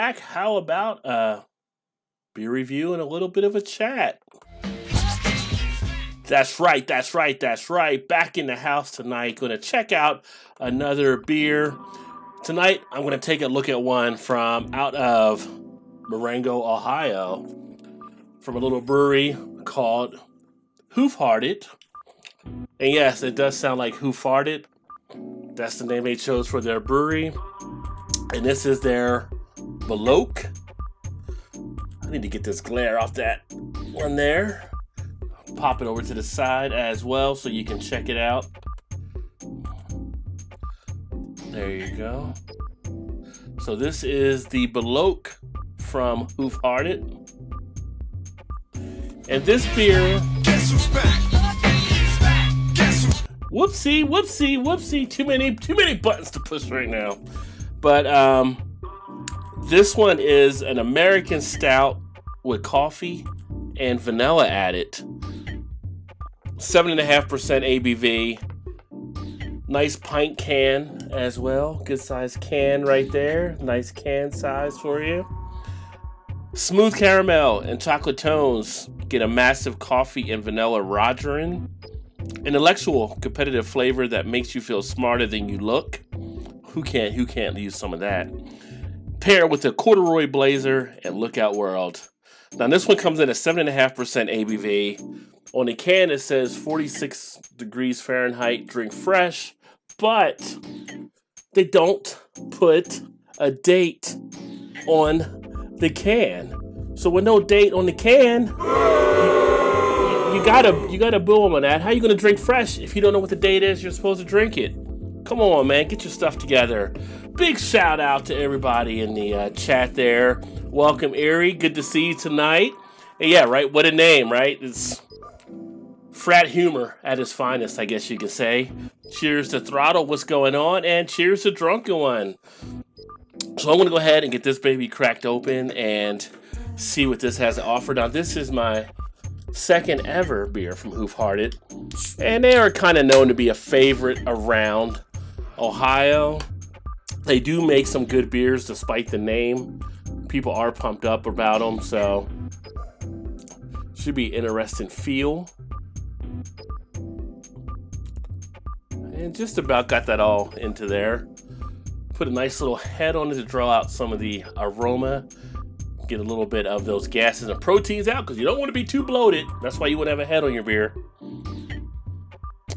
back. How about beer review and a little bit of a chat? That's right. Back in the house tonight. Going to check out another beer. Tonight, I'm going to take a look at one from out of Marengo, Ohio, from a little brewery called Hoof. And yes, it does sound like Hoof. That's the name they chose for their brewery. And this is their Belloq. I need to get this glare off that one there. Pop it over to the side as well so you can check it out. There you go. So this is the Belloq from Hoof. And this beer... Whoopsie. Too many buttons to push right now. But this one is an American stout with coffee and vanilla added. 7.5% ABV. Nice pint can as well. Good size can right there. Nice can size for you. Smooth caramel and chocolate tones. Get a massive coffee and vanilla rogering. Intellectual, competitive flavor that makes you feel smarter than you look. Who can't use some of that? Pair with a corduroy blazer and Lookout World. Now this one comes in at 7.5% ABV. On the can it says 46 degrees Fahrenheit, drink fresh, but they don't put a date on the can. So with no date on the can, you gotta boom on that. How you gonna drink fresh if you don't know what the date is you're supposed to drink it? Come on, man, get your stuff together. Big shout out to everybody in the chat there. Welcome, Erie. Good to see you tonight. And yeah, right. What a name, right? It's frat humor at its finest, I guess you could say. Cheers to Throttle, what's going on? And cheers to Drunken One. So I'm going to go ahead and get this baby cracked open and see what this has to offer. Now, this is my second ever beer from Hoof. And they are kind of known to be a favorite around Ohio. They do make some good beers despite the name. People are pumped up about them, so should be interesting feel. And just about got that all into there. Put a nice little head on it to draw out some of the aroma. Get a little bit of those gases and proteins out because you don't want to be too bloated. That's why you would have a head on your beer.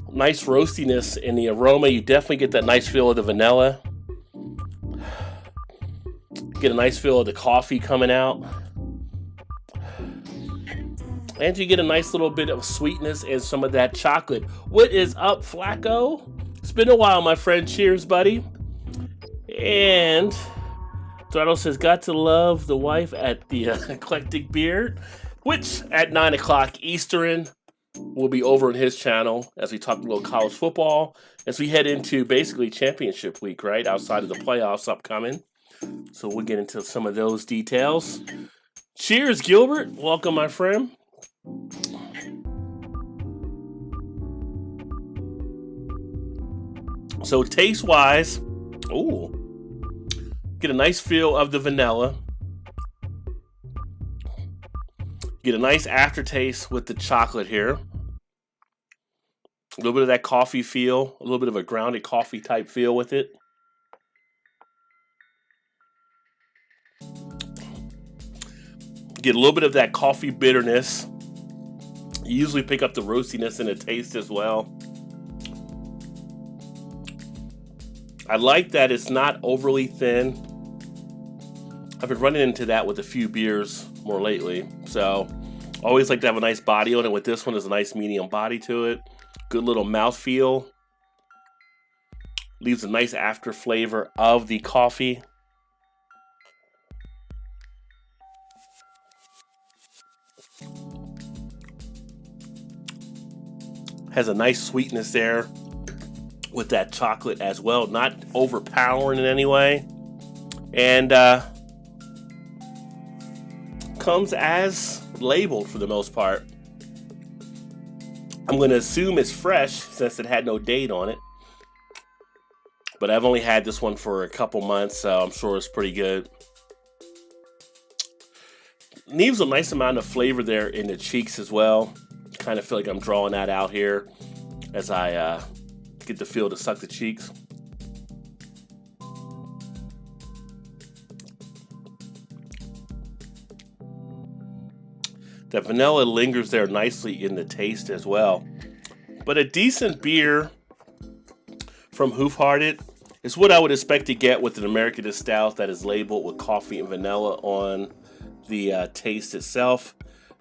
Nice roastiness in the aroma. You definitely get that nice feel of the vanilla. Get a nice feel of the coffee coming out. And you get a nice little bit of sweetness and some of that chocolate. What is up, Flacco? It's been a while, my friend. Cheers, buddy. And Throttle says, got to love the wife at the Eclectic Beer, which at 9 o'clock Eastern will be over on his channel as we talk a little college football as we head into basically championship week, right? Outside of the playoffs upcoming. So we'll get into some of those details. Cheers, Gilbert. Welcome, my friend. So taste-wise, get a nice feel of the vanilla. Get a nice aftertaste with the chocolate here. A little bit of that coffee feel, a little bit of a grounded coffee type feel with it. Get a little bit of that coffee bitterness. You usually pick up the roastiness in the taste as well. I like that it's not overly thin. I've been running into that with a few beers more lately. So, always like to have a nice body on it. With this one, there's a nice medium body to it. Good little mouthfeel. Leaves a nice after flavor of the coffee. Has a nice sweetness there with that chocolate as well. Not overpowering in any way. And comes as labeled for the most part. I'm going to assume it's fresh since it had no date on it. But I've only had this one for a couple months, so I'm sure it's pretty good. leaves a nice amount of flavor there in the cheeks as well. Kind of feel like I'm drawing that out here as I get the feel to suck the cheeks. The vanilla lingers there nicely in the taste as well. But a decent beer from Hoof is what I would expect to get with an American stout that is labeled with coffee and vanilla on the taste itself.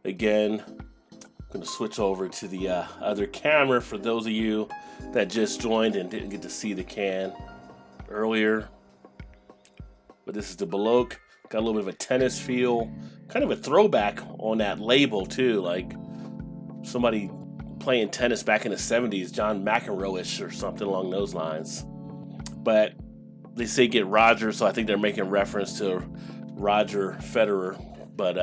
Again, I'm going to switch over to the other camera for those of you that just joined and didn't get to see the can earlier. But this is the Belloq. Got a little bit of a tennis feel. Kind of a throwback on that label too. Like somebody playing tennis back in the 70s, John McEnroe-ish or something along those lines. But they say get Roger, so I think they're making reference to Roger Federer. But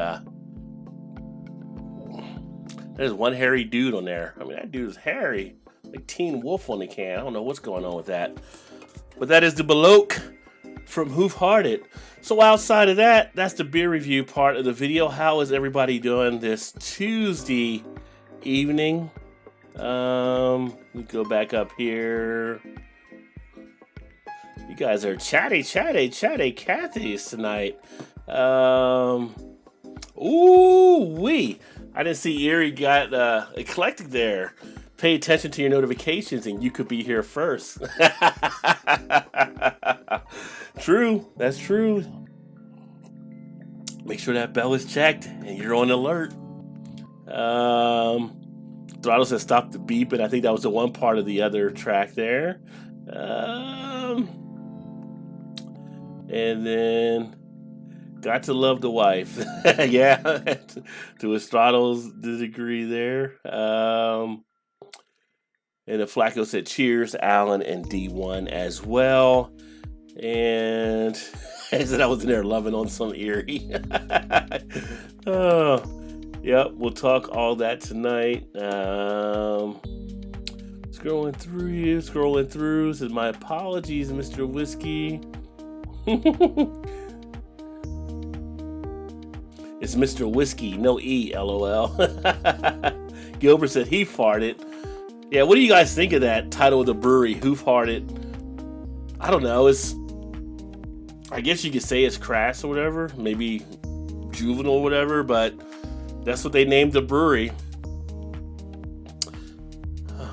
there's one hairy dude on there. I mean, that dude is hairy. Like Teen Wolf on the can. I don't know what's going on with that. But that is the Belloq from Hoof. So outside of that, that's the beer review part of the video. How is everybody doing this Tuesday evening? Let me go back up here. You guys are chatty Cathy's tonight. Ooh-wee. I didn't see Erie got eclectic there. Pay attention to your notifications and you could be here first. True. That's true. Make sure that bell is checked and you're on alert. Throttle says stop the beep, and I think that was the one part of the other track there. And then got to love the wife. Yeah, to Estrado's degree there. And the Flacco said cheers, Alan and D1 as well. And I said I was in there loving on some Erie. Oh, yep, we'll talk all that tonight. Scrolling through. Says my apologies, Mr. Whiskey. It's Mr. Whiskey, no E, LOL. Gilbert said he farted. Yeah, what do you guys think of that title of the brewery, Hoof? I don't know. I guess you could say it's crass or whatever, maybe juvenile or whatever, but that's what they named the brewery.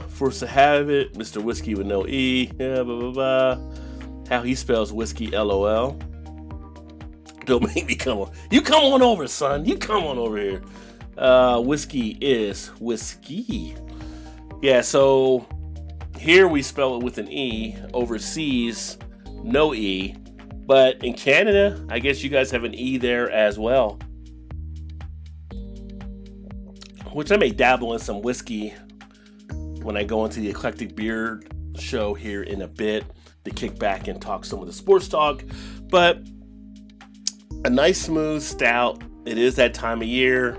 Forced to have it, Mr. Whiskey with no E, yeah, blah, blah, blah. How he spells whiskey, LOL. Don't make me come on. You come on over, son. You come on over here. Whiskey is whiskey. Yeah, so here we spell it with an E. Overseas, no E. But in Canada, I guess you guys have an E there as well. Which I may dabble in some whiskey when I go into the Eclectic Beer Show here in a bit to kick back and talk some of the sports talk. But a nice smooth stout. It is that time of year.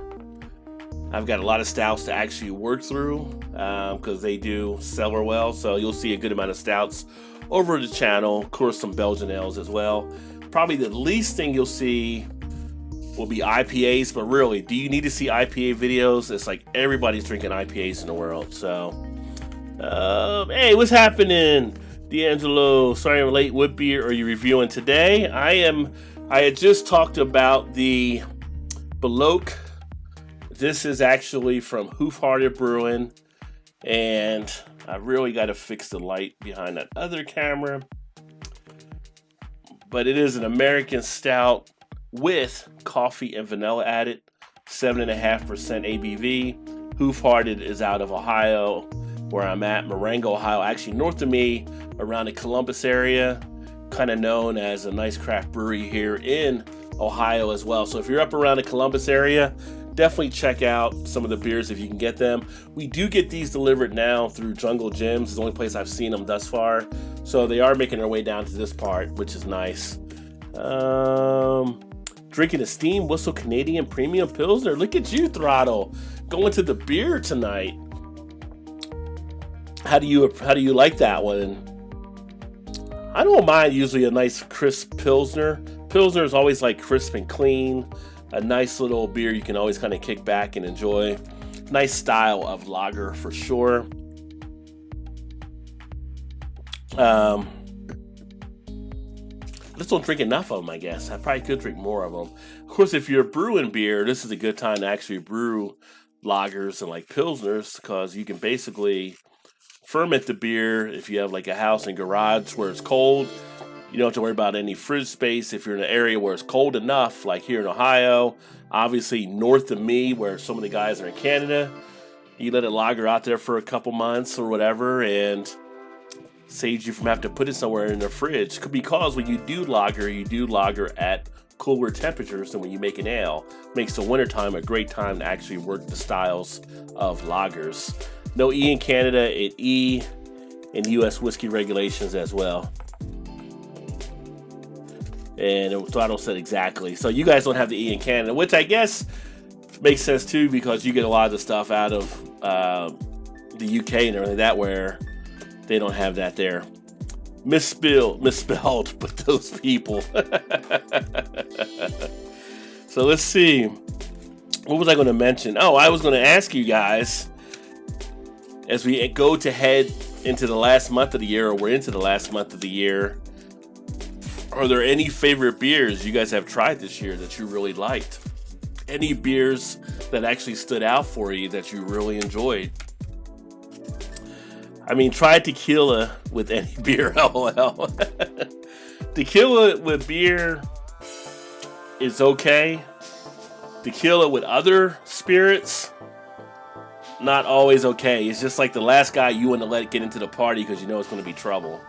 I've got a lot of stouts to actually work through because they do sell well. So you'll see a good amount of stouts over the channel. Of course, some Belgian ales as well. Probably the least thing you'll see will be IPAs. But really, do you need to see IPA videos? It's like everybody's drinking IPAs in the world. So, hey, what's happening? D'Angelo, sorry I'm late. What beer are you reviewing today? I had just talked about the Belloq. This is actually from Hoof Brewing, and I really got to fix the light behind that other camera. But it is an American stout with coffee and vanilla added, 7.5% ABV. Hoof is out of Ohio, where I'm at, Marengo, Ohio, actually north of me, around the Columbus area, kind of known as a nice craft brewery here in Ohio as well. So if you're up around the Columbus area, definitely check out some of the beers if you can get them. We do get these delivered now through Jungle Gyms. It's the only place I've seen them thus far. So they are making their way down to this part, which is nice. Drinking a Steam Whistle Canadian Premium Pilsner. Look at you, Throttle, going to the beer tonight. How do you like that one? I don't mind usually a nice crisp Pilsner. Pilsner is always like crisp and clean. a nice little beer you can always kind of kick back and enjoy. Nice style of lager for sure. Just don't drink enough of them, I guess. I probably could drink more of them. Of course, if you're brewing beer, this is a good time to actually brew lagers and like pilsners, because you can basically ferment the beer. If you have like a house and garage where it's cold, you don't have to worry about any fridge space. If you're in an area where it's cold enough, like here in Ohio, obviously north of me where some of the guys are in Canada, you let it lager out there for a couple months or whatever, and saves you from having to put it somewhere in the fridge. Because when you do lager at cooler temperatures than when you make an ale. Makes the wintertime a great time to actually work the styles of lagers. No E in Canada, and E in U.S. whiskey regulations as well. And Throttle said exactly. So you guys don't have the E in Canada, which I guess makes sense too, because you get a lot of the stuff out of the UK and everything that where they don't have that there. Misspelled, but those people. So let's see. What was I going to mention? Oh, I was going to ask you guys, as we go to head into the last month of the year, or we're into the last month of the year, are there any favorite beers you guys have tried this year that you really liked? Any beers that actually stood out for you that you really enjoyed? I mean, try tequila with any beer, lol. Tequila with beer is okay. Tequila with other spirits, not always okay. It's just like the last guy you want to let get into the party because you know it's going to be trouble.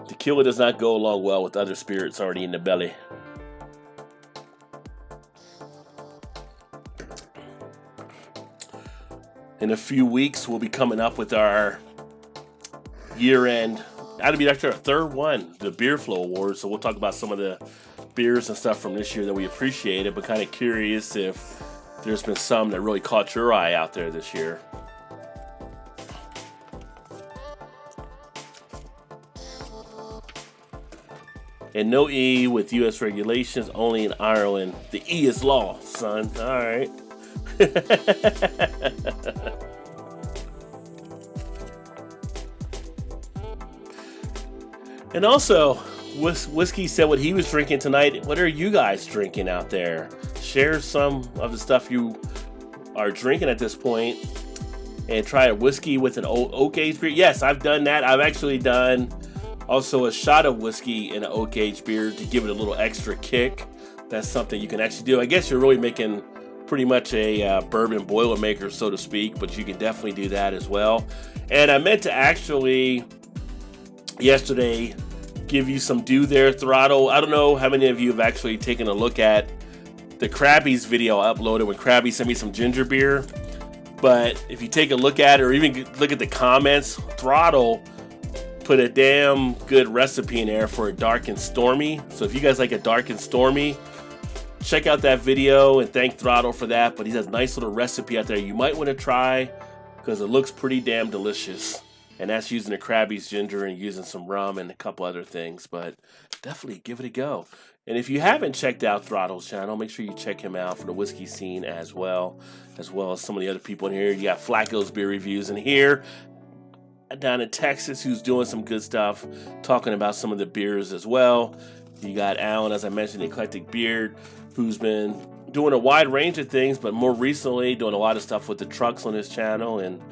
Tequila does not go along well with other spirits already in the belly. In a few weeks, we'll be coming up with our year-end. That'll be actually our third one, the Beer Flow Awards. So we'll talk about some of the beers and stuff from this year that we appreciated, but kind of curious if there's been some that really caught your eye out there this year. And no E with U.S. regulations, only in Ireland. The E is law, son. All right. And also, Whiskey said what he was drinking tonight. What are you guys drinking out there? Share some of the stuff you are drinking at this point, and try a whiskey with an oak aged beer. Yes, I've done that. I've actually done also a shot of whiskey in an oak aged beer to give it a little extra kick. That's something you can actually do. I guess you're really making pretty much a bourbon boilermaker, so to speak, but you can definitely do that as well. And I meant to actually yesterday give you some do there, Throttle. I don't know how many of you have actually taken a look at the Krabby's video I uploaded when Krabby sent me some ginger beer. But if you take a look at it, or even look at the comments, Throttle put a damn good recipe in there for a dark and stormy. So if you guys like a dark and stormy, check out that video and thank Throttle for that. But he has a nice little recipe out there you might want to try because it looks pretty damn delicious. And that's using the Krabby's ginger and using some rum and a couple other things. But definitely give it a go. And if you haven't checked out Throttle's channel, make sure you check him out for the whiskey scene as well as some of the other people in here. You got Flacco's Beer Reviews in here down in Texas who's doing some good stuff, talking about some of the beers as well. You got Alan, as I mentioned, the Eclectic Beard, who's been doing a wide range of things, but more recently doing a lot of stuff with the trucks on his channel and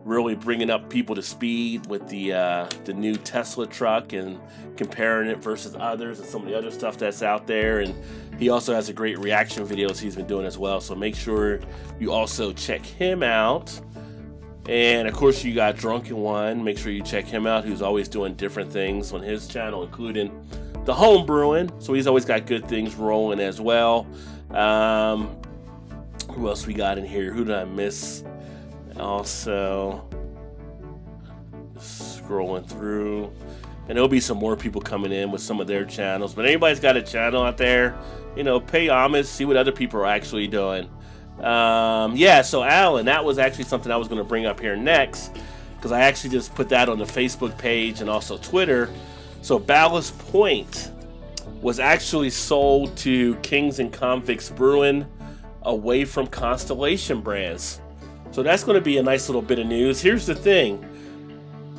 really bringing up people to speed with the new Tesla truck and comparing it versus others and some of the other stuff that's out there. And he also has a great reaction videos he's been doing as well. So make sure you also check him out. And of course you got Drunken One. Make sure you check him out, who's always doing different things on his channel, including the home brewing. So he's always got good things rolling as well. Who else we got in here? Who did I miss? Also, scrolling through, and there'll be some more people coming in with some of their channels. But anybody's got a channel out there, pay homage, see what other people are actually doing. So Alan, that was actually something I was going to bring up here next, because I actually just put that on the Facebook page and also Twitter. So Ballast Point was actually sold to Kings and Convicts Brewing away from Constellation Brands. So that's going to be a nice little bit of news. Here's the thing.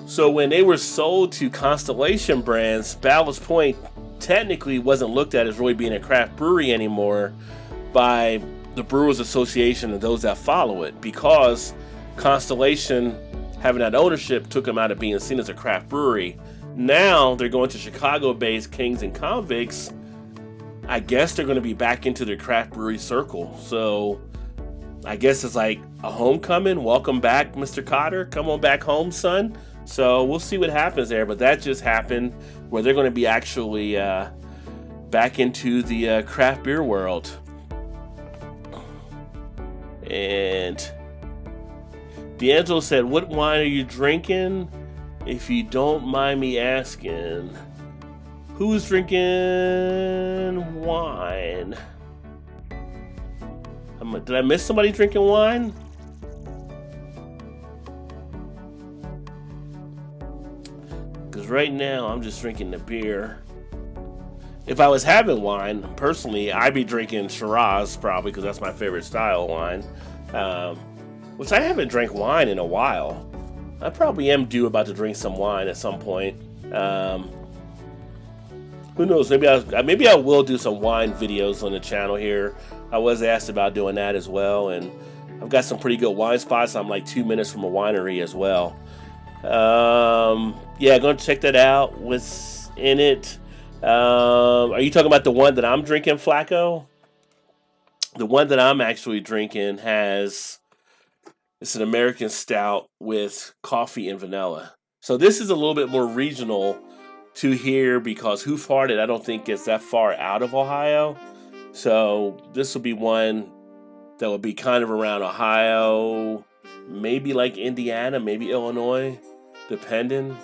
So when they were sold to Constellation Brands, Ballast Point technically wasn't looked at as really being a craft brewery anymore by the Brewers Association and those that follow it, because Constellation, having that ownership, took them out of being seen as a craft brewery. Now they're going to Chicago-based Kings and Convicts. I guess they're going to be back into their craft brewery circle. So I guess it's like a homecoming. Welcome back, Mr. Cotter. Come on back home, son. So we'll see what happens there. But that just happened where they're going to be actually back into the craft beer world. And D'Angelo said, "What wine are you drinking? If you don't mind me asking, who's drinking wine?" Did I miss somebody drinking wine? Because right now I'm just drinking the beer. If I was having wine, personally, I'd be drinking Shiraz probably, because that's my favorite style of wine. Which I haven't drank wine in a while. I probably am due about to drink some wine at some point. Who knows? Maybe I will do some wine videos on the channel here. I was asked about doing that as well, and I've got some pretty good wine spots. I'm like 2 minutes from a winery as well. Yeah, going to check that out. What's in it? Are you talking about the one that I'm drinking, Flacco? The one that I'm actually drinking it's an American stout with coffee and vanilla. So this is a little bit more regional to here, because Hoof I don't think gets that far out of Ohio. So this will be one that will be kind of around Ohio, maybe like Indiana, maybe Illinois, depending.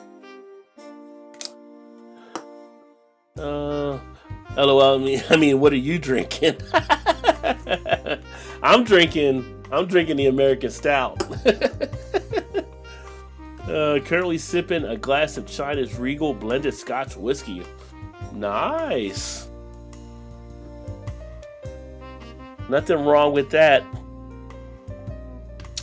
LOL, I mean, what are you drinking? I'm drinking the American Stout. Currently sipping a glass of China's Regal blended Scotch whiskey. Nice. Nothing wrong with that.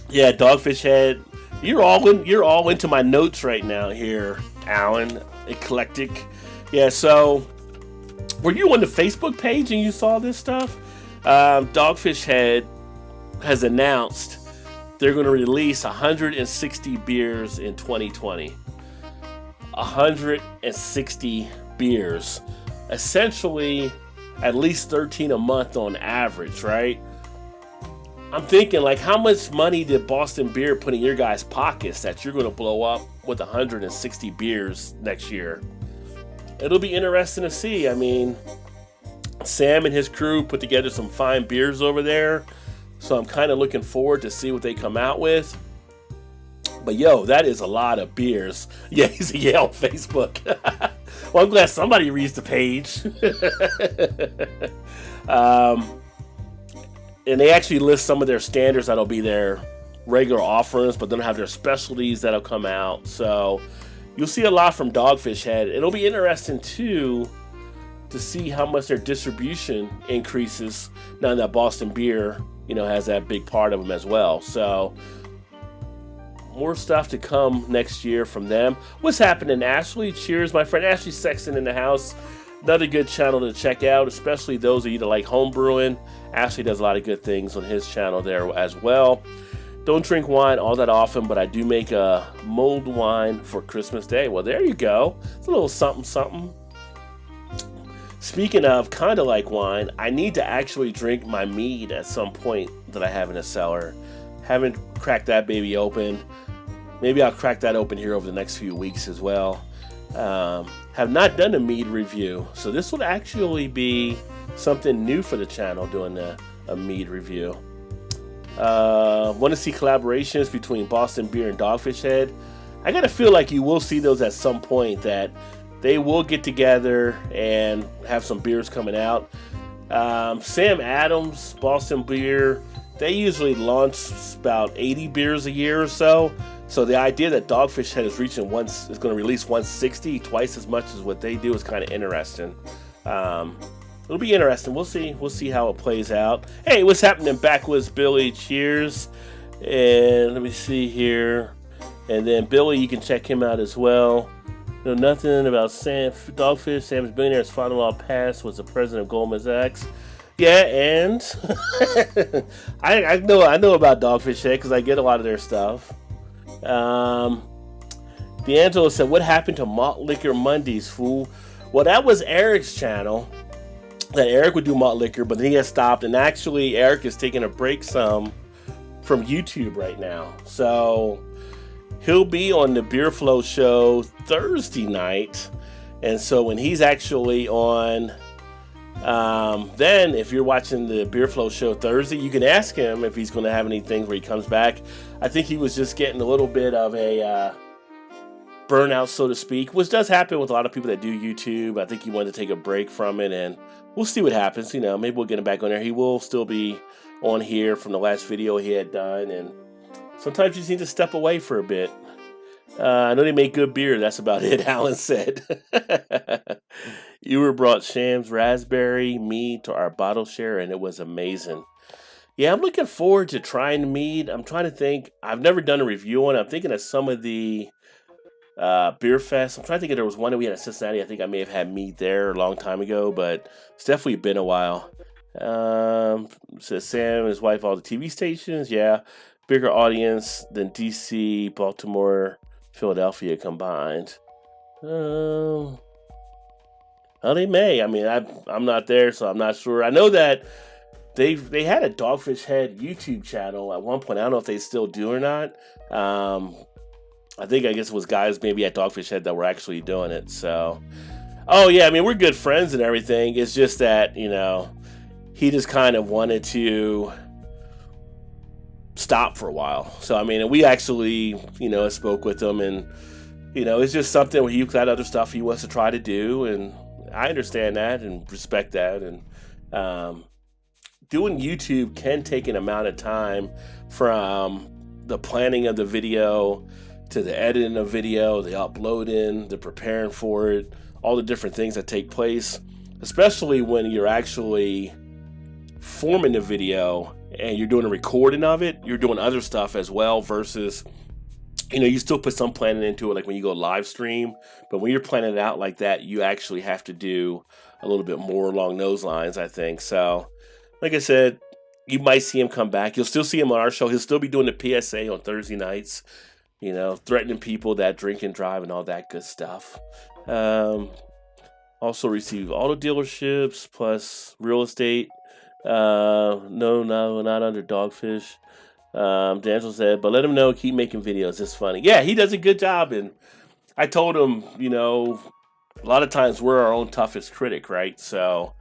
Yeah, Dogfish Head. You're all into my notes right now here, Alan. Eclectic. Yeah, so were you on the Facebook page and you saw this stuff? Dogfish Head has announced they're going to release 160 beers in 2020. 160 beers. Essentially, at least 13 a month on average, right? I'm thinking, like, how much money did Boston Beer put in your guys' pockets that you're going to blow up with 160 beers next year? It'll be interesting to see. I mean, Sam and his crew put together some fine beers over there, so I'm kind of looking forward to see what they come out with. But yo, that is a lot of beers. Yeah, he's on Facebook. Well, I'm glad somebody reads the page. And they actually list some of their standards that'll be their regular offerings, but then have their specialties that'll come out. So you'll see a lot from Dogfish Head. It'll be interesting too to see how much their distribution increases now that Boston Beer, has that big part of them as well. So more stuff to come next year from them. What's happening, Ashley? Cheers, my friend. Ashley Sexton in the house. Another good channel to check out, especially those of you that like home brewing. Ashley does a lot of good things on his channel there as well. Don't drink wine all that often, but I do make a mulled wine for Christmas Day. Well, there you go. It's a little something, something. Speaking of kind of like wine, I need to actually drink my mead at some point that I have in a cellar. Haven't cracked that baby open. Maybe I'll crack that open here over the next few weeks as well. Have not done a mead review, so this would actually be something new for the channel, doing a mead review. Want to see collaborations between Boston Beer and Dogfish Head. I gotta feel like you will see those at some point, that they will get together and have some beers coming out. Sam Adams, Boston Beer, they usually launch about 80 beers a year or so. So the idea that Dogfish Head is going to release 160, twice as much as what they do, is kind of interesting. It'll be interesting. We'll see. We'll see how it plays out. Hey, what's happening? Backwoods Billy, cheers. And let me see here. And then Billy, you can check him out as well. Know nothing about Sam Dogfish. Sam's billionaire's father-in-law passed. Was the president of Goldman Sachs. Yeah, and I know about Dogfish Head because I get a lot of their stuff. D'Angelo said, "What happened to Malt Liquor Mondays, fool?" Well, that was Eric's channel. That Eric would do malt liquor, but then he has stopped. And actually, Eric is taking a break some from YouTube right now. So he'll be on the Beer Flow show Thursday night. And so when he's actually on, then if you're watching the Beer Flow show Thursday, you can ask him if he's going to have anything where he comes back. I think he was just getting a little bit of a burnout, so to speak, which does happen with a lot of people that do YouTube. I think he wanted to take a break from it, and we'll see what happens. Maybe we'll get him back on there. He will still be on here from the last video he had done, and sometimes you just need to step away for a bit. I know they make good beer. That's about it, Alan said. Ewer brought Sham's Raspberry mead to our bottle share, and it was amazing. Yeah, I'm looking forward to trying the mead. I'm trying to think. I've never done a review on it. I'm thinking of some of the Beer Fest. I'm trying to think if there was one that we had in Cincinnati. I think I may have had mead there a long time ago, but it's definitely been a while. Says Sam and his wife, all the TV stations. Yeah, bigger audience than DC, Baltimore, Philadelphia combined. Oh, they may. I mean, I'm not there, so I'm not sure. I know that they had a Dogfish Head YouTube channel at one point. I don't know if they still do or not. I guess it was guys maybe at Dogfish Head that were actually doing it. So, oh yeah, I mean, we're good friends and everything. It's just that, he just kind of wanted to stop for a while. So, I mean, we actually, spoke with him, and, it's just something where he's got other stuff he wants to try to do. And I understand that and respect that. And doing YouTube can take an amount of time from the planning of the video to the editing of video, the uploading, the preparing for it, all the different things that take place, especially when you're actually forming the video and you're doing a recording of it, you're doing other stuff as well versus, you still put some planning into it, like when you go live stream, but when you're planning it out like that, you actually have to do a little bit more along those lines, I think. So, like I said, you might see him come back. You'll still see him on our show. He'll still be doing the PSA on Thursday nights. Threatening people that drink and drive and all that good stuff. Also receive auto dealerships plus real estate. No, not under Dogfish. D'Angelo said, but let him know, keep making videos. It's funny. Yeah, he does a good job. And I told him, a lot of times we're our own toughest critic, right? So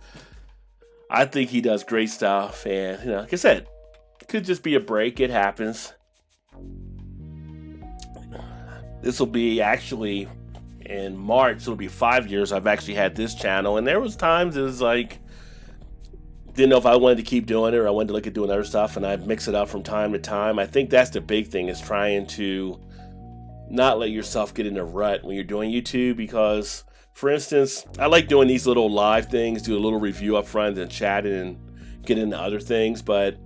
I think he does great stuff. And, like I said, it could just be a break. It happens. This will be actually in March. It'll be 5 years I've actually had this channel, and there was times it was like didn't know if I wanted to keep doing it or I wanted to look at doing other stuff, and I'd mix it up from time to time. I think that's the big thing, is trying to not let yourself get in a rut when you're doing YouTube, because, for instance, I like doing these little live things, do a little review up front and chatting and get into other things, but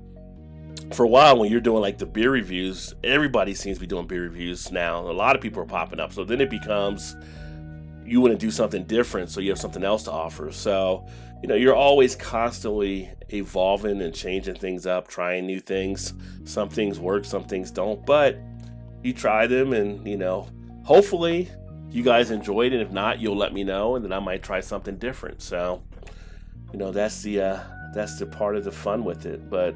for a while, when you're doing like the beer reviews, everybody seems to be doing beer reviews now. A lot of people are popping up. So then it becomes, you want to do something different, so you have something else to offer. So, you're always constantly evolving and changing things up, trying new things. Some things work, some things don't. But you try them, and, hopefully you guys enjoyed it. If not, you'll let me know, and then I might try something different. So, that's the part of the fun with it. But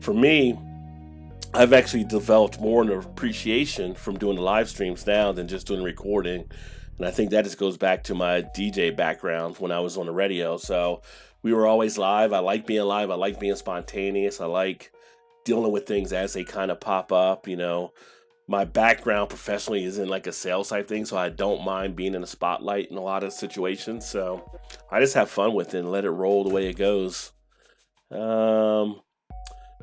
for me, I've actually developed more an appreciation from doing the live streams now than just doing recording. And I think that just goes back to my DJ background when I was on the radio. So we were always live. I like being live. I like being spontaneous. I like dealing with things as they kind of pop up. My background professionally is in like a sales type thing, so I don't mind being in the spotlight in a lot of situations. So I just have fun with it and let it roll the way it goes.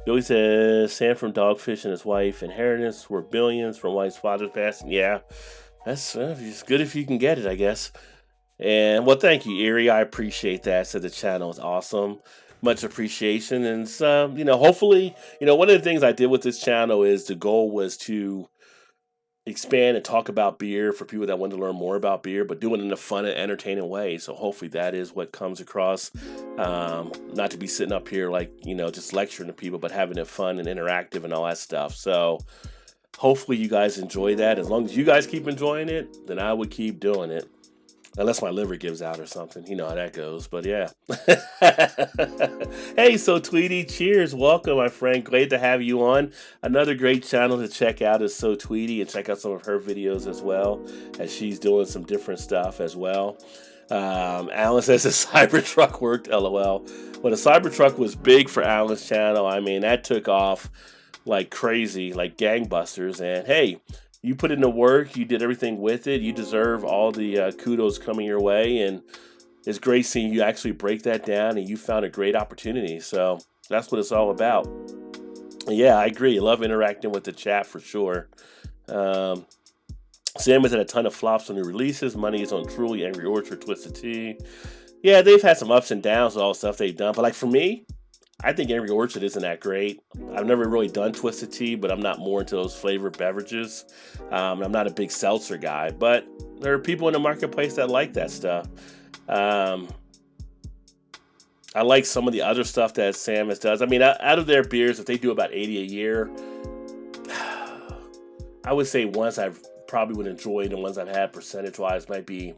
Billy says, Sam from Dogfish and his wife inheritance were billions from wife's father's passing. Yeah, that's it's good if you can get it, I guess. And well, thank you, Erie. I appreciate that. So the channel is awesome. Much appreciation. And hopefully, one of the things I did with this channel is the goal was to expand and talk about beer for people that want to learn more about beer, but do it in a fun and entertaining way. So hopefully that is what comes across. Not to be sitting up here like, just lecturing to people, but having it fun and interactive and all that stuff. So hopefully you guys enjoy that. As long as you guys keep enjoying it, then I would keep doing it. Unless my liver gives out or something. You know how that goes. But yeah. Hey, So Tweety, cheers. Welcome, my friend. Great to have you on. Another great channel to check out is So Tweety, and check out some of her videos as well, as she's doing some different stuff as well. Alan says the Cybertruck worked, LOL. Well, the Cybertruck was big for Alan's channel. I mean, that took off like crazy, like gangbusters. And hey, you put in the work, you did everything with it, you deserve all the kudos coming your way, and it's great seeing you actually break that down, and you found a great opportunity. So that's what it's all about. And yeah, I agree. I love interacting with the chat for sure. Sam has had a ton of flops on new releases. Money is on Truly, Angry Orchard, Twisted Tea. Yeah, they've had some ups and downs with all the stuff they've done. But like for me, I think Angry Orchard isn't that great. I've never really done Twisted Tea, but I'm not more into those flavored beverages. I'm not a big seltzer guy, but there are people in the marketplace that like that stuff. I like some of the other stuff that Samus does. I mean, out of their beers, if they do about 80 a year, I would say ones I probably would enjoy, the ones I've had percentage-wise might be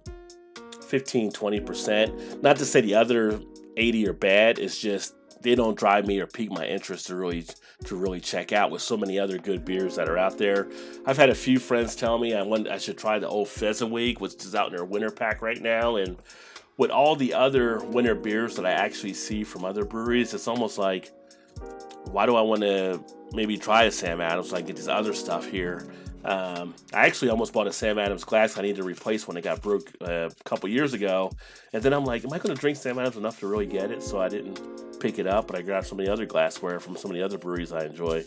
15, 20%. Not to say the other 80 are bad, it's just they don't drive me or pique my interest to really check out with so many other good beers that are out there. I've had a few friends tell me I should try the Old Fezziwig, which is out in their winter pack right now. And with all the other winter beers that I actually see from other breweries, it's almost like, why do I want to maybe try a Sam Adams so I can get this other stuff here? I actually almost bought a Sam Adams glass I needed to replace when it got broke a couple years ago. And then I'm like, am I going to drink Sam Adams enough to really get it? So I didn't pick it up, but I grabbed some of the other glassware from some of the other breweries I enjoy.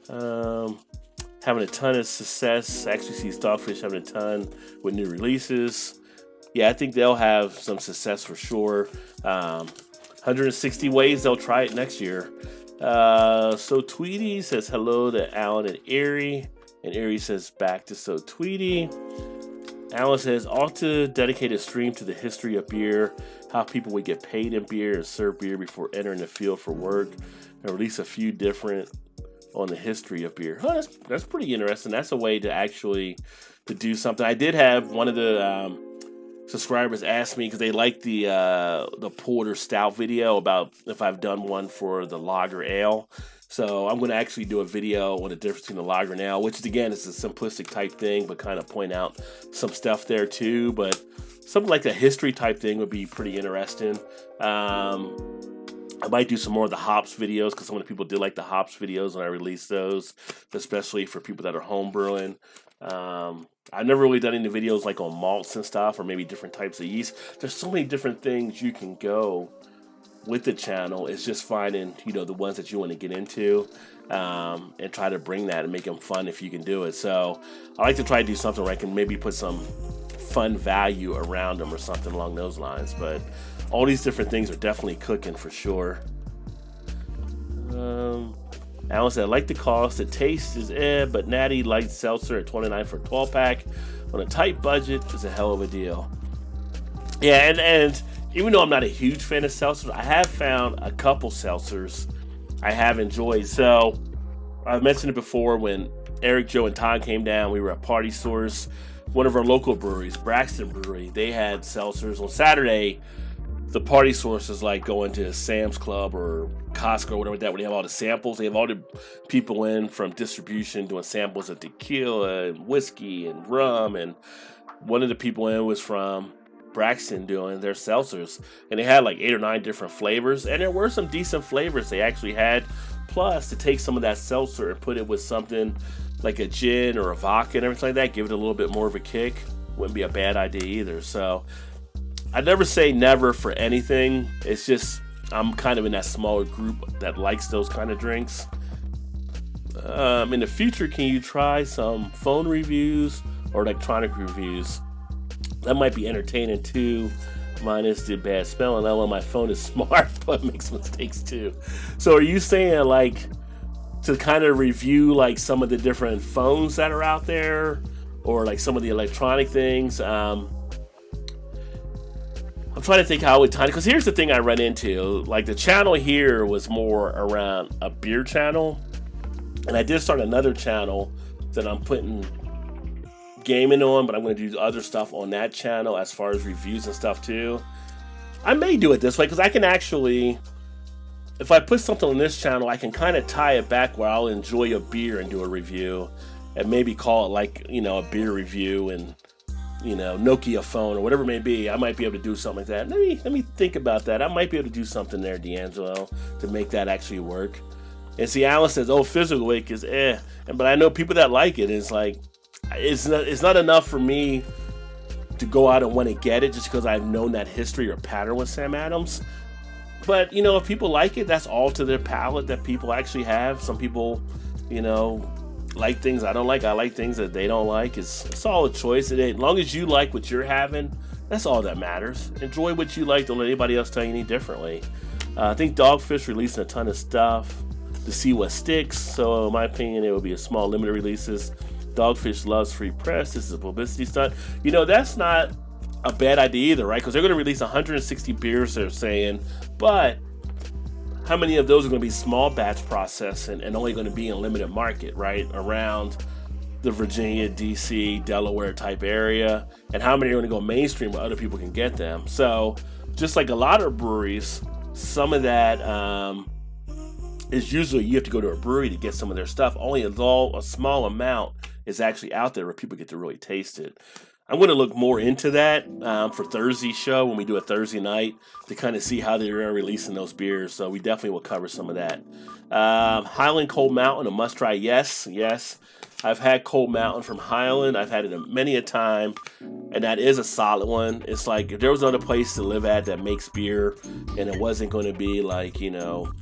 Having a ton of success. I actually see Stockfish having a ton with new releases. Yeah, I think they'll have some success for sure. 160 ways they'll try it next year. So Tweety says hello to Alan and Erie. And Erie says back to So Tweety. Alan says, ought to dedicate a stream to the history of beer, how people would get paid in beer and serve beer before entering the field for work, and release a few different on the history of beer. Oh, that's pretty interesting. That's a way to actually to do something. I did have one of the subscribers ask me because they like the Porter Stout video about if I've done one for the Lager Ale. So I'm going to actually do a video on the difference between the lager and ale, which again is a simplistic type thing, but kind of point out some stuff there too. But something like a history type thing would be pretty interesting. I might do some more of the hops videos because some of the people did like the hops videos when I released those, especially for people that are home brewing. I've never really done any videos like on malts and stuff, or maybe different types of yeast. There's so many different things you can go with the channel. It's just finding, the ones that you want to get into, and try to bring that and make them fun if you can do it. So I like to try to do something where I can maybe put some fun value around them or something along those lines. But all these different things are definitely cooking for sure. Alan said, I like the cost. The taste is but Natty Light Seltzer at $29 for a 12-pack on a tight budget is a hell of a deal. Yeah, and even though I'm not a huge fan of seltzers, I have found a couple seltzers I have enjoyed. So I've mentioned it before when Eric, Joe, and Todd came down. We were at Party Source, one of our local breweries, Braxton Brewery. They had seltzers. On Saturday, the Party Source is like going to Sam's Club or Costco or whatever like that, where they have all the samples. They have all the people in from distribution doing samples of tequila and whiskey and rum. And one of the people in was from Braxton doing their seltzers, and they had like 8 or 9 different flavors, and there were some decent flavors they actually had. Plus, to take some of that seltzer and put it with something like a gin or a vodka and everything like that, give it a little bit more of a kick, wouldn't be a bad idea either. So I never say never for anything. It's just I'm kind of in that smaller group that likes those kind of drinks. In the future, can you try some phone reviews or electronic reviews? That might be entertaining too, minus the bad spelling. Although my phone is smart, but makes mistakes too. So are you saying like to kind of review like some of the different phones that are out there, or like some of the electronic things? I'm trying to think how I would time it, because here's the thing I run into. Like the channel here was more around a beer channel, and I did start another channel that I'm putting gaming on, but I'm going to do other stuff on that channel as far as reviews and stuff too. I may do it this way because I can actually, if I put something on this channel, I can kind of tie it back where I'll enjoy a beer and do a review, and maybe call it like, you know, a beer review and, you know, Nokia phone or whatever it may be. I might be able to do something like that. Let me think about that. I might be able to do something there, D'Angelo, to make that actually work. And see, Alan says, "Oh, physical weight is but I know people that like it. It's like it's not enough for me to go out and want to get it just because I've known that history or pattern with Sam Adams. But you know, if people like it, that's all to their palate that people actually have. Some people, you know, like things I don't like. I like things that they don't like. It's all a choice. As long as you like what you're having, that's all that matters. Enjoy what you like. Don't let anybody else tell you any differently. I think Dogfish releasing a ton of stuff to see what sticks. So in my opinion, it will be a small limited releases. Dogfish loves free press. This is a publicity stunt. You know, that's not a bad idea either, right? Because they're going to release 160 beers, they're saying, but how many of those are going to be small batch processing and only going to be in limited market, right? Around the Virginia, DC, Delaware type area, and how many are going to go mainstream where other people can get them. So just like a lot of breweries, some of that is usually you have to go to a brewery to get some of their stuff. Only a small amount is actually out there where people get to really taste it. I'm going to look more into that for Thursday's show when we do a Thursday night to kind of see how they're releasing those beers. So we definitely will cover some of that. Highland Cold Mountain, a must try. Yes. I've had Cold Mountain from Highland. I've had it many a time, and that is a solid one. It's like if there was another place to live at that makes beer, and it wasn't going to be like, you know,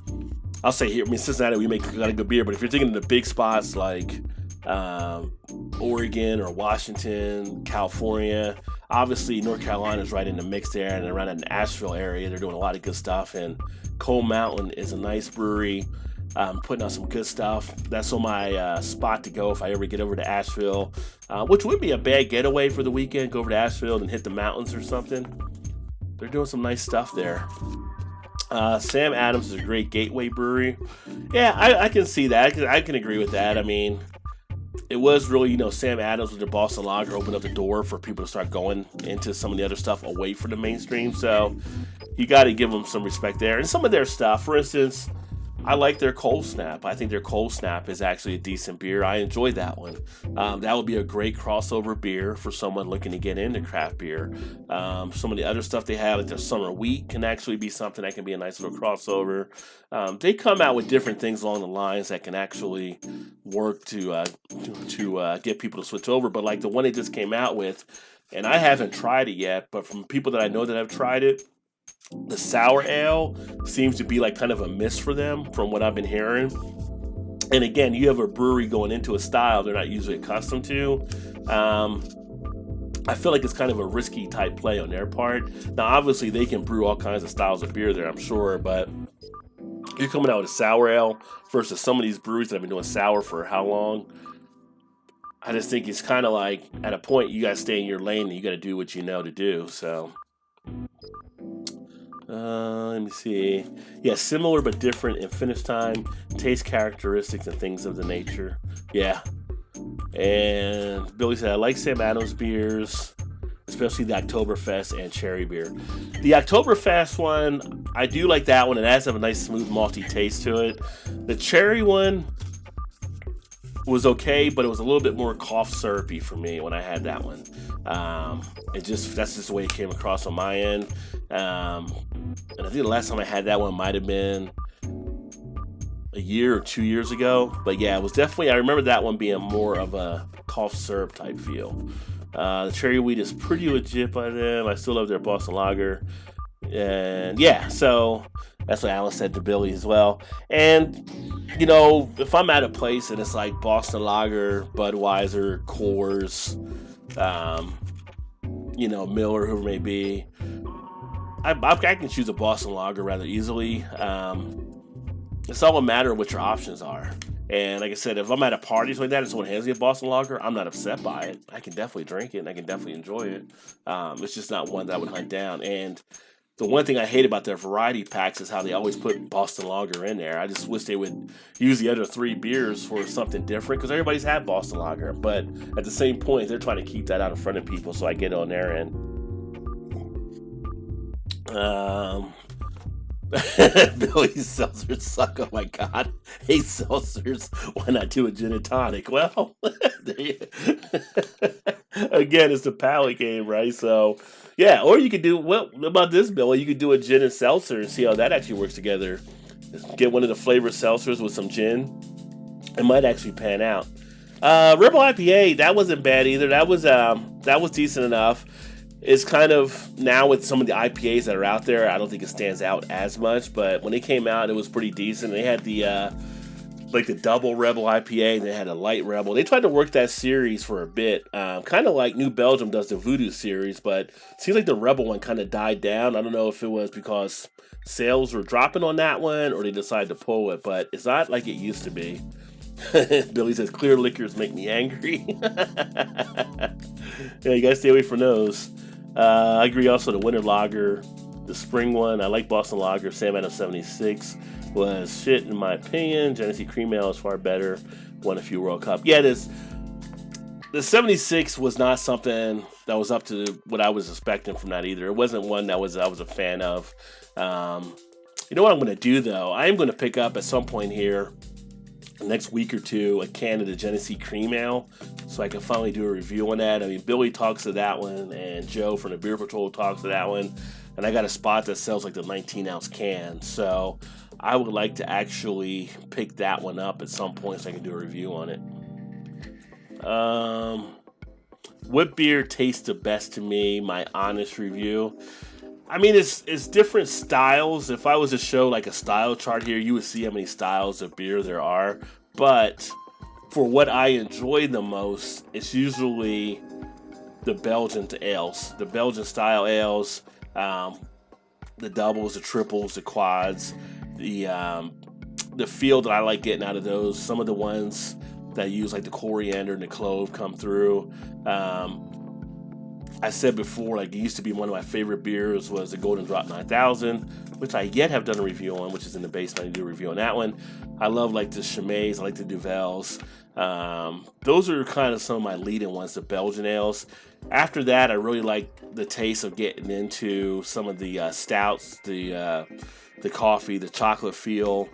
I'll say here, I mean, Cincinnati, we make a lot of good beer, but if you're thinking of the big spots like Oregon or Washington, California, obviously North Carolina is right in the mix there, and around that Asheville area, they're doing a lot of good stuff. And Cold Mountain is a nice brewery, putting out some good stuff. That's on my spot to go if I ever get over to Asheville, which would be a bad getaway for the weekend. Go over to Asheville and hit the mountains or something. They're doing some nice stuff there. Sam Adams is a great gateway brewery. Yeah, I can see that. I can agree with that. I mean, it was really, you know, Sam Adams with the Boston Lager opened up the door for people to start going into some of the other stuff away from the mainstream. So you got to give them some respect there. And some of their stuff, for instance, I like their Cold Snap. I think their Cold Snap is actually a decent beer. I enjoyed that one. That would be a great crossover beer for someone looking to get into craft beer. Some of the other stuff they have, like their Summer Wheat, can actually be something that can be a nice little crossover. They come out with different things along the lines that can actually work to get people to switch over. But like the one they just came out with, and I haven't tried it yet, but from people that I know that have tried it, the sour ale seems to be like kind of a miss for them from what I've been hearing. And again, you have a brewery going into a style they're not usually accustomed to. I feel like it's kind of a risky type play on their part. Now, obviously, they can brew all kinds of styles of beer there, I'm sure, but you're coming out with a sour ale versus some of these breweries that have been doing sour for how long? I just think it's kind of like at a point you got to stay in your lane and you got to do what you know to do. So let me see. Yeah, similar but different in finish time, taste characteristics, and things of the nature. Yeah. And Billy said, I like Sam Adams beers, especially the Oktoberfest and cherry beer. The Oktoberfest one, I do like that one. It has a nice smooth malty taste to it. The cherry one was okay, but it was a little bit more cough syrupy for me when I had that one. That's just the way it came across on my end. And I think the last time I had that one might have been a year or 2 years ago. But yeah, it was definitely, I remember that one being more of a cough syrup type feel. The cherry wheat is pretty legit by them. I still love their Boston Lager. And yeah, so that's what Alan said to Billy as well. And, you know, if I'm at a place and it's like Boston Lager, Budweiser, Coors, Miller, whoever it may be. I can choose a Boston Lager rather easily. It's all a matter of what your options are. And like I said, if I'm at a party or something like that and someone hands me a Boston Lager, I'm not upset by it. I can definitely drink it and I can definitely enjoy it. It's just not one that I would hunt down. And the one thing I hate about their variety packs is how they always put Boston Lager in there. I just wish they would use the other 3 beers for something different, because everybody's had Boston Lager. But at the same point, they're trying to keep that out in front of people, so I get on their end. Billy's seltzers suck. Oh my god, hate seltzers. Why not do a gin and tonic? Well, again, it's the palate game, right? So, yeah. Or you could do, what about this, Billy? You could do a gin and seltzer and see how that actually works together. Get one of the flavored seltzers with some gin. It might actually pan out. Rebel IPA, that wasn't bad either. That was decent enough. It's kind of, now with some of the IPAs that are out there, I don't think it stands out as much, but when it came out, it was pretty decent. They had the like the double Rebel IPA, and they had a light Rebel. They tried to work that series for a bit, kind of like New Belgium does the Voodoo series, but it seems like the Rebel one kind of died down. I don't know if it was because sales were dropping on that one or they decided to pull it, but it's not like it used to be. Billy says, clear liquors make me angry. Yeah, you gotta stay away from those. I agree also, the Winter Lager, the Spring one, I like Boston Lager. Sam Adams 76 was shit in my opinion. Genesee Cream Ale is far better. Won a few World Cup. Yeah, the 76 was not something that was up to what I was expecting from that either. It wasn't one that I was a fan of. You know what I'm going to do though? I am going to pick up at some point here, next week or two, a can of the Genesee Cream Ale, so I can finally do a review on that. I mean, Billy talks to that one, and Joe from the Beer Patrol talks to that one, and I got a spot that sells like the 19-ounce can, so I would like to actually pick that one up at some point so I can do a review on it. What beer tastes the best to me? My honest review. I mean, it's different styles. If I was to show like a style chart here, you would see how many styles of beer there are. But for what I enjoy the most, it's usually the Belgian ales, the Belgian style ales, the doubles, the triples, the quads, the feel that I like getting out of those. Some of the ones that use like the coriander and the clove come through. I said before, like, it used to be one of my favorite beers was the Golden Drop 9000, which I yet have done a review on, which is in the basement. I need to do a review on that one. I love like the Chimay, I like the Duvels. Those are kind of some of my leading ones, the Belgian ales. After that, I really like the taste of getting into some of the stouts, the coffee, the chocolate feel,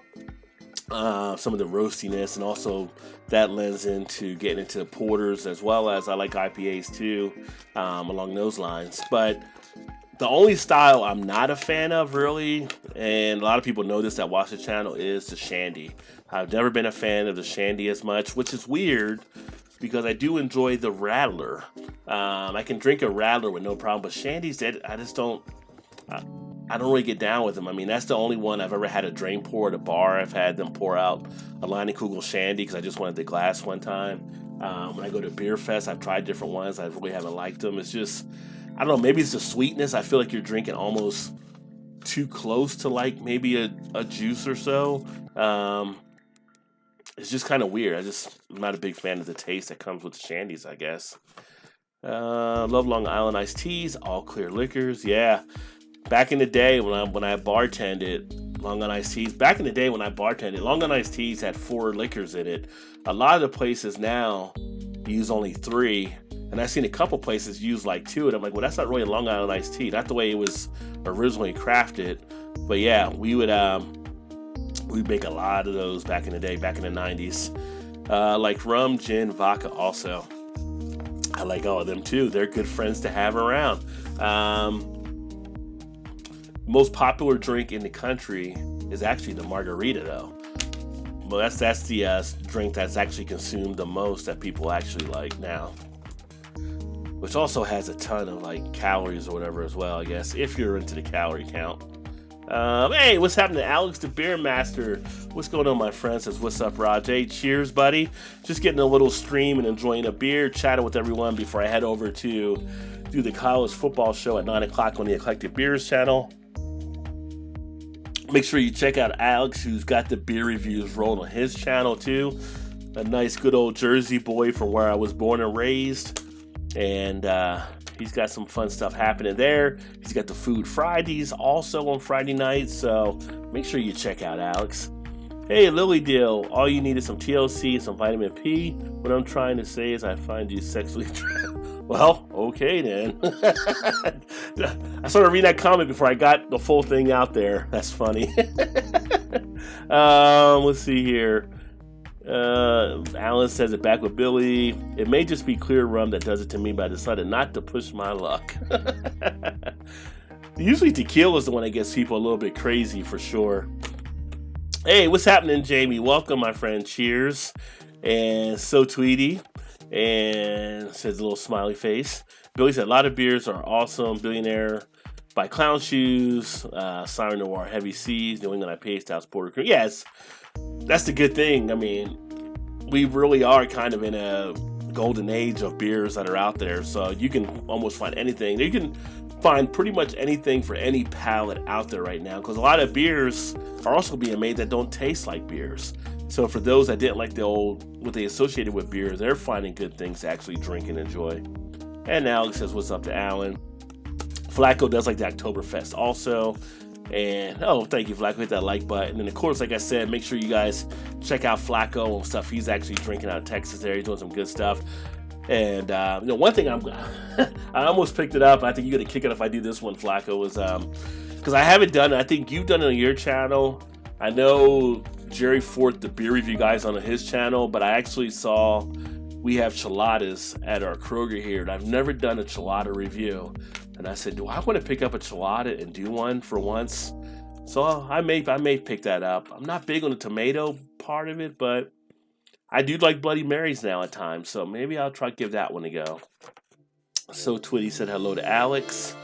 some of the roastiness, and also that lends into getting into porters, as well as I like IPAs too, along those lines. But the only style I'm not a fan of really, and a lot of people know this that watch the channel, is the Shandy. I've never been a fan of the Shandy as much, which is weird because I do enjoy the Rattler. I can drink a Rattler with no problem, but Shandy's, I just don't... I don't really get down with them. I mean, that's the only one I've ever had a drain pour at a bar. I've had them pour out a Leinenkugel Shandy because I just wanted the glass one time. When I go to Beer Fest, I've tried different ones. I really haven't liked them. It's just, I don't know, maybe it's the sweetness. I feel like you're drinking almost too close to like maybe a juice or so. It's just kind of weird. I'm not a big fan of the taste that comes with the Shandies, I guess. Love Long Island iced teas, all clear liquors. Yeah. Back in the day when I bartended, Long Island iced teas. Back in the day when I bartended, Long Island iced teas had 4 liquors in it. A lot of the places now use only 3, and I've seen a couple places use like 2. And I'm like, well, that's not really a Long Island iced tea. Not the way it was originally crafted. But yeah, we'd make a lot of those back in the day, back in the 90s. Like rum, gin, vodka also. I like all of them too. They're good friends to have around. Most popular drink in the country is actually the margarita, though. Well, that's the drink that's actually consumed the most that people actually like now, which also has a ton of like calories or whatever as well, I guess, if you're into the calorie count. Hey, what's happening to Alex the Beer Master? What's going on, my friend? Says, what's up, Raj? Hey, cheers, buddy. Just getting a little stream and enjoying a beer, chatting with everyone before I head over to do the college football show at 9 o'clock on the Eclectic Beers channel. Make sure you check out Alex, who's got the beer reviews rolled on his channel too. A nice good old Jersey boy from where I was born and raised. And he's got some fun stuff happening there. He's got the Food Fridays also on Friday nights, so make sure you check out Alex. Hey, Lily Deal, all you need is some TLC and some vitamin P. What I'm trying to say is I find you sexually attractive. Well, okay then. I started reading that comment before I got the full thing out there. That's funny. Let's see here. Alan says it back with Billy. It may just be clear rum that does it to me, but I decided not to push my luck. Usually tequila is the one that gets people a little bit crazy for sure. Hey, what's happening, Jamie? Welcome, my friend. Cheers. And so Tweety. And says a little smiley face. Billy said a lot of beers are awesome. Billionaire by Clown Shoes, Siren Noir, Heavy Seas, New England IPA Styles Porter Cream. Yes, that's the good thing. I mean, we really are kind of in a golden age of beers that are out there. So you can almost find anything. You can find pretty much anything for any palate out there right now, because a lot of beers are also being made that don't taste like beers. So for those that didn't like what they associated with beer, they're finding good things to actually drink and enjoy. And Alex says, what's up to Alan? Flacco does like the Oktoberfest also. And, thank you, Flacco. Hit that like button. And of course, like I said, make sure you guys check out Flacco and stuff. He's actually drinking out of Texas there. He's doing some good stuff. And, one thing I almost picked it up. I think you're going to kick it if I do this one, Flacco, was because I haven't done it. I think you've done it on your channel. I know Jerry Fort, the beer review guys, on his channel, but I actually saw we have chiladas at our Kroger here, and I've never done a chilada review. And I said, do I want to pick up a chilada and do one for once? So I may pick that up. I'm not big on the tomato part of it, but I do like Bloody Marys now at times, so maybe I'll try to give that one a go. So Twitty said hello to Alex.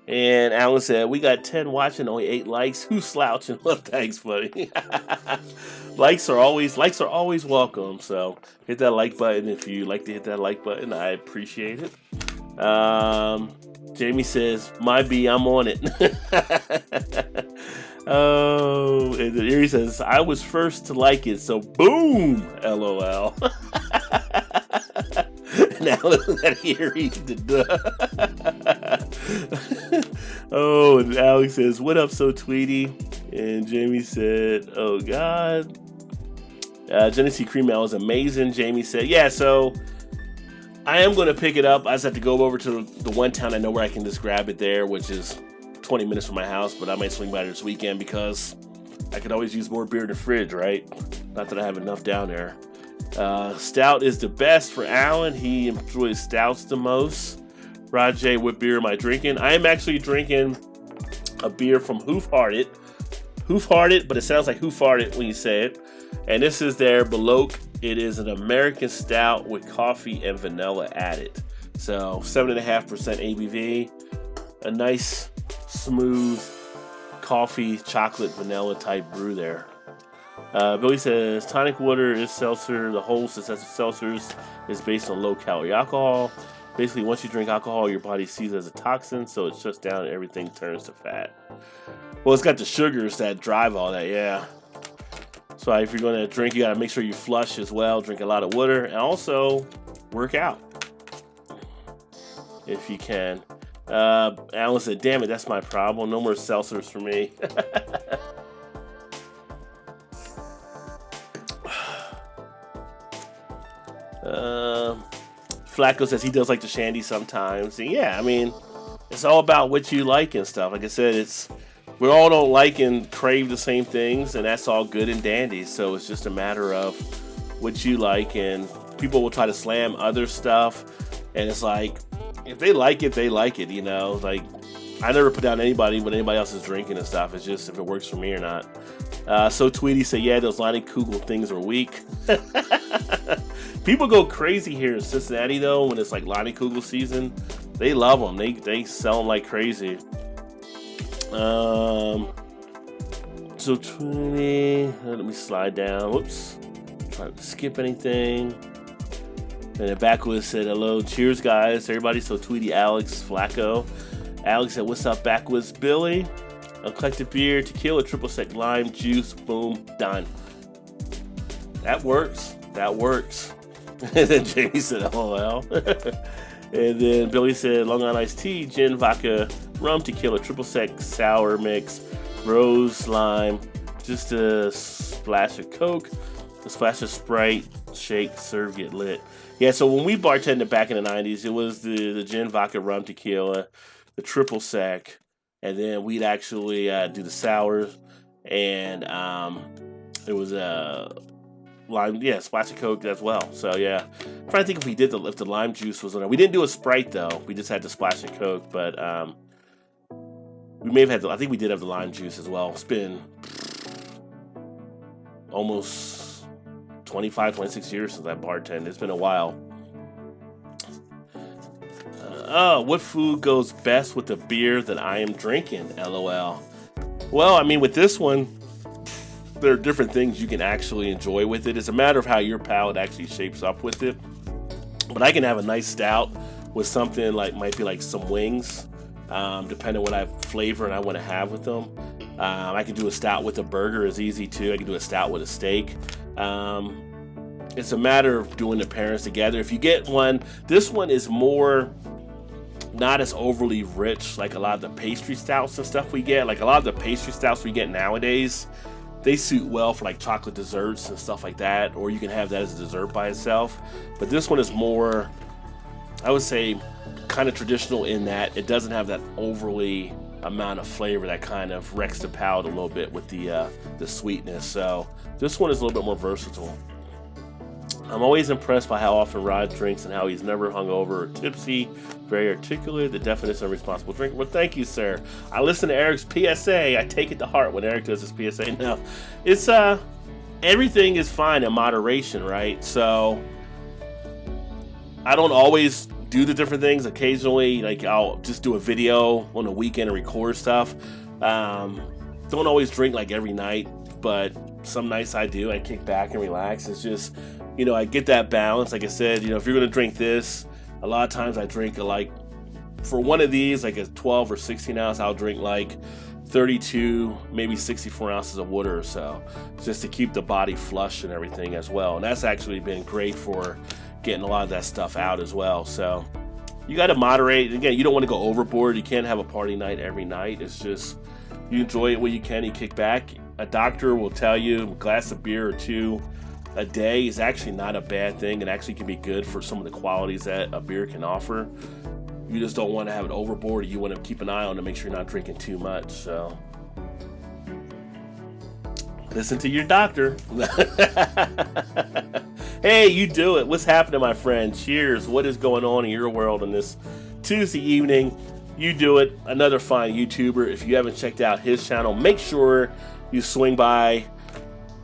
And Alan said, we got 10 watching, only 8 likes. Who's slouching? Well, thanks, buddy. Likes are always welcome. So hit that like button if you like to hit that like button. I appreciate it. Jamie says, my B, I'm on it. Oh, and Erie says, I was first to like it, so boom, LOL. Now that Erie Oh, and Alex says, what up, so Tweety? And Jamie said, oh God. Genesee Cream Ale is amazing. Jamie said, yeah, so I am going to pick it up. I just have to go over to the one town I know where I can just grab it there, which is 20 minutes from my house, but I might swing by this weekend because I could always use more beer in the fridge, right? Not that I have enough down there. Stout is the best for Alan. He enjoys stouts the most. Rajay, what beer am I drinking? I am actually drinking a beer from Hoof Hearted, but it sounds like Hoof Hearted when you say it. And this is their Belloq. It is an American stout with coffee and vanilla added. So 7.5% ABV. A nice, smooth coffee, chocolate, vanilla type brew there. Billy says, tonic water is seltzer. The whole success of seltzers is based on low-calorie alcohol. Basically, once you drink alcohol, your body sees it as a toxin, so it shuts down and everything turns to fat. Well, it's got the sugars that drive all that, yeah. So if you're going to drink, you got to make sure you flush as well. Drink a lot of water, and also work out if you can. Alan said, damn it, that's my problem. No more seltzers for me. Flacco says he does like the shandy sometimes. And yeah, I mean, it's all about what you like and stuff. Like I said, we all don't like and crave the same things, and that's all good and dandy. So it's just a matter of what you like, and people will try to slam other stuff, and it's like, if they like it, they like it, you know? Like, I never put down anybody when anybody else is drinking and stuff. It's just if it works for me or not. So Tweety said, yeah, those Leinenkugel things are weak. People go crazy here in Cincinnati, though, when it's like Leinenkugel season. They love them. They sell them like crazy. So 20, let me slide down. Whoops. Trying to skip anything. And then Backwoods said, hello, cheers, guys, everybody. So Tweety, Alex, Flacco. Alex said, what's up, Backwoods, Billy? Eclectic beer, tequila, triple sec, lime, juice, boom, done. That works. That works. And then Jamie said, LOL. And then Billy said, Long Island iced tea, gin, vodka, rum, tequila, triple sec, sour mix, rose, lime, just a splash of Coke, a splash of Sprite, shake, serve, get lit. Yeah, so when we bartended back in the 90s, it was the gin, vodka, rum, tequila, the triple sec, and then we'd actually do the sours, and it was a lime, splash of Coke as well. So yeah, I'm trying to think if the lime juice was on there. We didn't do a Sprite though. We just had the splash of Coke, but we may have had. I think we did have the lime juice as well. It's been almost 25, 26 years since I bartended. It's been a while. What food goes best with the beer that I am drinking? LOL. Well, I mean, with this one, there are different things you can actually enjoy with it. It's a matter of how your palate actually shapes up with it. But I can have a nice stout with something might be like some wings, depending on what flavor and I want to have with them. I can do a stout with a burger, is easy too. I can do a stout with a steak. It's a matter of doing the pairings together. If you get one, this one is more not as overly rich like a lot of the pastry stouts and stuff we get. Like a lot of the pastry stouts we get nowadays, they suit well for like chocolate desserts and stuff like that, or you can have that as a dessert by itself. But this one is more, I would say, kind of traditional in that it doesn't have that overly amount of flavor that kind of wrecks the palate a little bit with the sweetness. So this one is a little bit more versatile. I'm always impressed by how often Rod drinks and how he's never hungover or tipsy. Very articulate, the definition of responsible drink. Well, thank you, sir. I listen to Eric's PSA. I take it to heart when Eric does his PSA. Now, it's everything is fine in moderation, right? So I don't always do the different things. Occasionally, like I'll just do a video on the weekend and record stuff. Don't always drink like every night, but some nights I do. I kick back and relax. It's just, I get that balance. Like I said, if you're going to drink this, a lot of times I drink for one of these, like a 12 or 16 ounce, I'll drink like 32, maybe 64 ounces of water or so, just to keep the body flush and everything as well. And that's actually been great for getting a lot of that stuff out as well. So you got to moderate. Again, you don't want to go overboard. You can't have a party night every night. It's just, you enjoy it when you can, you kick back. A doctor will tell you a glass of beer or two a day is actually not a bad thing. It actually can be good for some of the qualities that a beer can offer. You just don't want to have it overboard. You want to keep an eye on to make sure you're not drinking too much. So listen to your doctor. Hey, you do it. What's happening, my friend? Cheers. What is going on in your world on this Tuesday evening? You do it. Another fine YouTuber. If you haven't checked out his channel, make sure you swing by.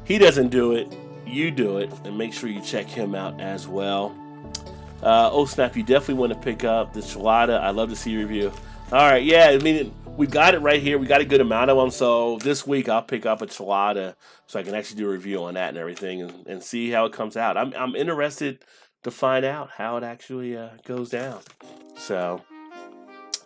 He doesn't do it. You do it. And make sure you check him out as well. Oh, snap. You definitely want to pick up the Chelada. I'd love to see your review. All right. Yeah, I mean, we got it right here. We got a good amount of them. So this week I'll pick up a Chelada so I can actually do a review on that and everything and see how it comes out. I'm interested to find out how it actually goes down. So,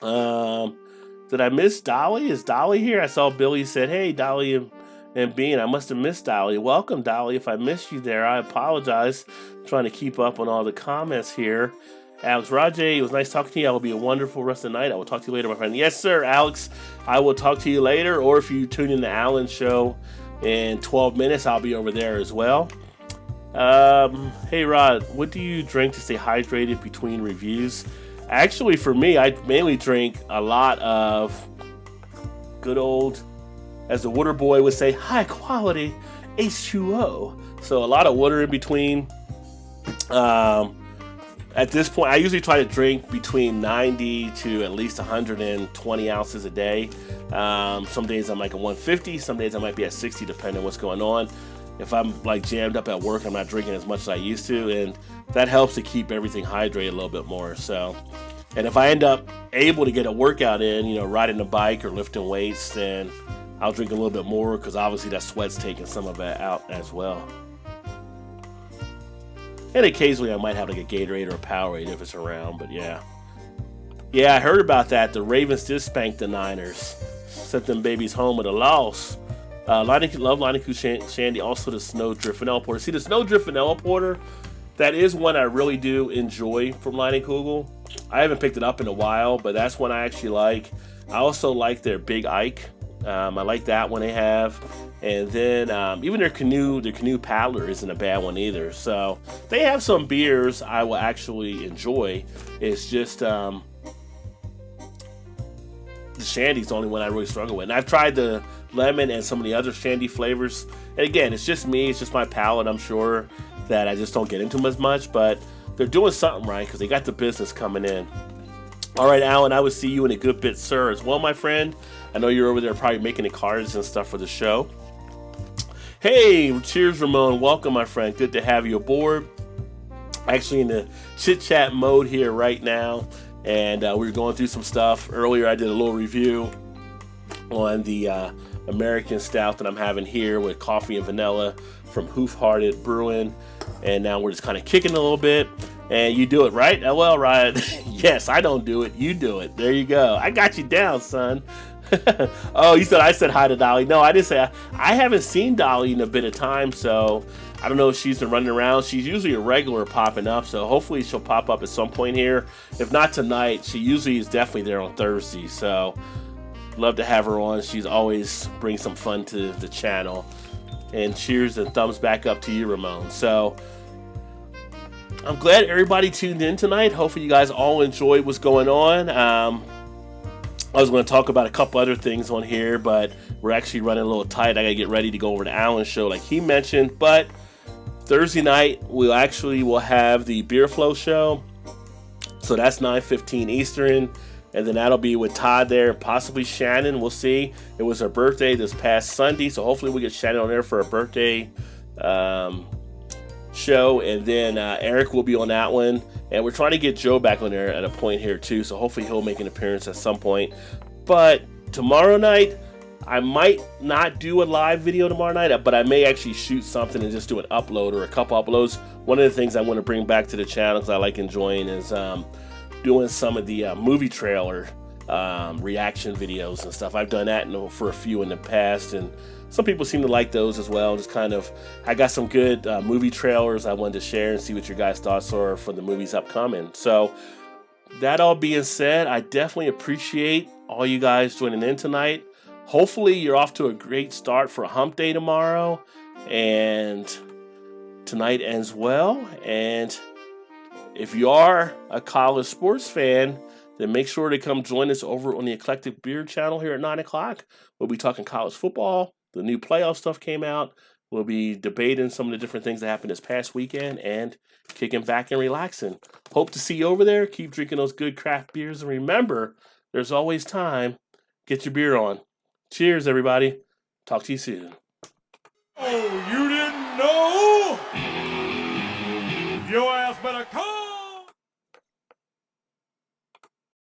did I miss Dolly? Is Dolly here? I saw Billy said, hey, Dolly and Bean. I must have missed Dolly. Welcome, Dolly. If I missed you there, I apologize. I'm trying to keep up on all the comments here. Alex Rajay, it was nice talking to you. I will be a wonderful rest of the night. I will talk to you later, my friend. Yes, sir, Alex. I will talk to you later. Or if you tune in to Alan's show in 12 minutes, I'll be over there as well. Hey, Rod, what do you drink to stay hydrated between reviews? Actually, for me, I mainly drink a lot of good old, as the water boy would say, high quality H2O. So a lot of water in between. At this point, I usually try to drink between 90 to at least 120 ounces a day. Some days I'm like at 150, some days I might be at 60, depending on what's going on. If I'm like jammed up at work, I'm not drinking as much as I used to, and that helps to keep everything hydrated a little bit more. So, and if I end up able to get a workout in, riding the bike or lifting weights, then I'll drink a little bit more because obviously that sweat's taking some of it out as well. And occasionally I might have like a Gatorade or a Powerade if it's around, but yeah. Yeah, I heard about that. The Ravens did spank the Niners. Sent them babies home with a loss. Love Lightning Cool Shandy. Also the Snowdrift Vanilla Porter. See, the Snowdrift Vanilla Porter, that is one I really do enjoy from Lightning Kugel. I haven't picked it up in a while, but that's one I actually like. I also like their Big Ike. I like that one they have. And then even their canoe paddler isn't a bad one either. So they have some beers I will actually enjoy. It's just the Shandy's the only one I really struggle with. And I've tried the lemon and some of the other Shandy flavors. And again, it's just me. It's just my palate. I'm sure that I just don't get into them as much. But they're doing something right because they got the business coming in. All right, Alan, I will see you in a good bit, sir, as well, my friend. I know you're over there probably making the cards and stuff for the show. Hey, cheers, Ramon. Welcome, my friend. Good to have you aboard. Actually in the chit-chat mode here right now. And we were going through some stuff. Earlier, I did a little review on the American Stout that I'm having here with coffee and vanilla from Hoof Brewing. And now we're just kind of kicking a little bit. And you do it, right? Well, right. Yes, I don't do it. You do it. There you go. I got you down, son. Oh, you said I said hi to Dolly. No, I didn't say I haven't seen Dolly in a bit of time, so I don't know if she's been running around. She's usually a regular popping up, so hopefully she'll pop up at some point here. If not tonight, she usually is definitely there on Thursday, so love to have her on. She's always brings some fun to the channel. And cheers and thumbs back up to you, Ramon. So I'm glad everybody tuned in tonight. Hopefully you guys all enjoyed what's going on. I was going to talk about a couple other things on here, but we're actually running a little tight. I got to get ready to go over to Alan's show like he mentioned. But Thursday night, we'll have the Beer Flow show. So that's 9:15 Eastern. And then that'll be with Todd there, possibly Shannon. We'll see. It was her birthday this past Sunday, so hopefully we get Shannon on there for her birthday show. And then Eric will be on that one. And we're trying to get Joe back on there at a point here too, so hopefully he'll make an appearance at some point. But tomorrow night, I might not do a live video tomorrow night, but I may actually shoot something and just do an upload or a couple uploads. One of the things I want to bring back to the channel because I like enjoying is doing some of the movie trailer reaction videos and stuff. I've done that for a few in the past, and some people seem to like those as well. Just kind of, I got some good movie trailers I wanted to share and see what your guys' thoughts are for the movies upcoming. So that all being said, I definitely appreciate all you guys joining in tonight. Hopefully you're off to a great start for Hump Day tomorrow, and tonight ends well. And if you are a college sports fan, then make sure to come join us over on the Eclectic Beer channel here at 9 o'clock. We'll be talking college football. The new playoff stuff came out. We'll be debating some of the different things that happened this past weekend and kicking back and relaxing. Hope to see you over there. Keep drinking those good craft beers. And remember, there's always time. Get your beer on. Cheers, everybody. Talk to you soon. Oh, you didn't know? Your ass better come.